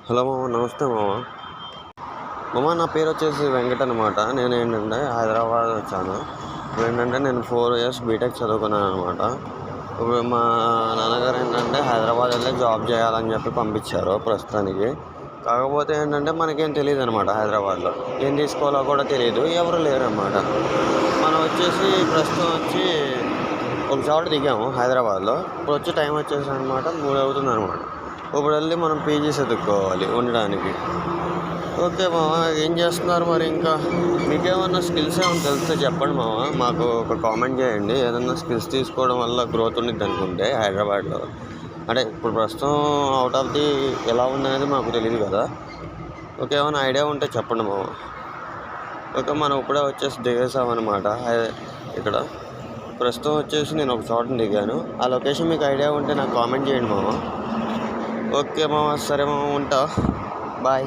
Hello మామ, నమస్తే మామ. నా పేరు వచ్చేసి వెంకట్ అనమాట. నేను ఏంటంటే హైదరాబాద్ వచ్చాను. నేను 4 years బీటెక్ చదువుకున్నాను అనమాట. ఇప్పుడు మా నాన్నగారు ఏంటంటే హైదరాబాద్ వెళ్ళి జాబ్ చేయాలని చెప్పి పంపించారు ప్రస్తుతానికి. కాకపోతే ఏంటంటే మనకేం తెలియదు అనమాట. హైదరాబాద్లో ఏం తీసుకోవాలో కూడా తెలియదు, ఎవరు లేరన్నమాట. మనం వచ్చేసి ప్రస్తుతం ఒక చోట దిగాము హైదరాబాద్లో. ఇప్పుడు వచ్చే టైం వచ్చేసి అనమాట 3 అవుతుంది అనమాట. ఇప్పుడు వెళ్ళి మనం పీజీస్ ఎదుక్కోవాలి ఉండడానికి. ఓకే మామ, ఏం చేస్తున్నారు మరి? ఇంకా మీకేమన్నా స్కిల్స్ ఏమైనా తెలిస్తే చెప్పండి మామ. మాకు ఒక కామెంట్ చేయండి. ఏదన్నా స్కిల్స్ తీసుకోవడం వల్ల గ్రోత్ ఉండిద్ది అనుకుంటే హైదరాబాద్లో. అంటే ఇప్పుడు ప్రస్తుతం అవుట్ ఆఫ్ ది ఎలా ఉందనేది మాకు తెలియదు కదా. ఓకే, ఏమైనా ఐడియా ఉంటే చెప్పండి మామ. ఓకే, మనం ఇప్పుడే వచ్చేసి దిగేసామన్నమాట. ఇక్కడ ప్రస్తుతం వచ్చేసి నేను ఒక చోట దిగాను. ఆ లొకేషన్ మీకు ఐడియా ఉంటే నాకు కామెంట్ చేయండి మామ. ఓకే మామ, సరే మామ, ఉంటా. బాయ్.